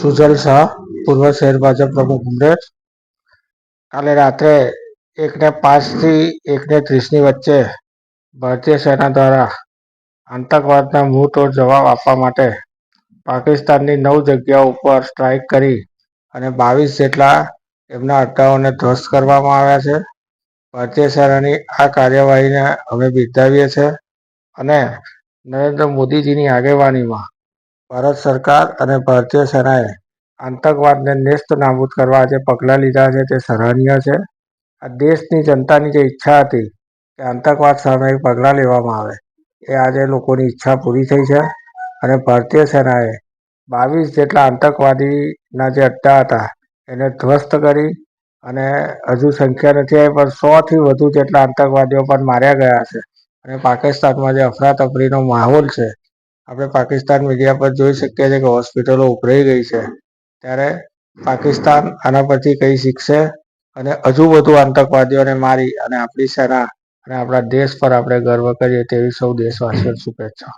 સુજલ શાહ, પૂર્વ શહેર ભાજપ પ્રમુખ ઉમરેઠ. કાલે રાત્રે 1:05 થી 1:30 વચ્ચે ભારતીય સેના દ્વારા આતંકવાદના મુંહતોડ જવાબ આપવા માટે પાકિસ્તાનની 9 જગ્યાઓ ઉપર સ્ટ્રાઇક કરી અને 22 જેટલા એમના અડ્ડાઓને ધ્વસ્ત કરવામાં આવ્યા છે. ભારતીય સેનાની આ કાર્યવાહીને અમે બિરદાવીએ છીએ અને નરેન્દ્ર મોદીજીની આગેવાનીમાં ભારત સરકાર અને ભારતીય સેનાએ આતંકવાદને નેસ્ત નાબૂદ કરવા જે પગલાં લીધા છે તે સરાહનીય છે. આ દેશની જનતાની જે ઈચ્છા હતી કે આતંકવાદ સામે પગલાં લેવામાં આવે એ આજે લોકોની ઈચ્છા પૂરી થઈ છે અને ભારતીય સેનાએ 22 જેટલા આતંકવાદીના જે અડ્ડા હતા એને ધ્વસ્ત કરી અને હજુ સંખ્યા નથી આવી પણ 100થી વધુ જેટલા આતંકવાદીઓ પણ માર્યા ગયા છે. અને પાકિસ્તાનમાં જે અફરાતફરીનો માહોલ છે, આપણે પાકિસ્તાન મીડિયા પર જોઈ શકીએ છીએ કે હોસ્પિટલો ઉભરાઈ ગઈ છે. ત્યારે પાકિસ્તાન આના પરથી કંઈ શીખશે અને હજુ વધુ આતંકવાદીઓને મારી અને આપણી સેના અને આપણા દેશ પર આપણે ગર્વ કરીએ તેવી સૌ દેશવાસીઓને શુભેચ્છા.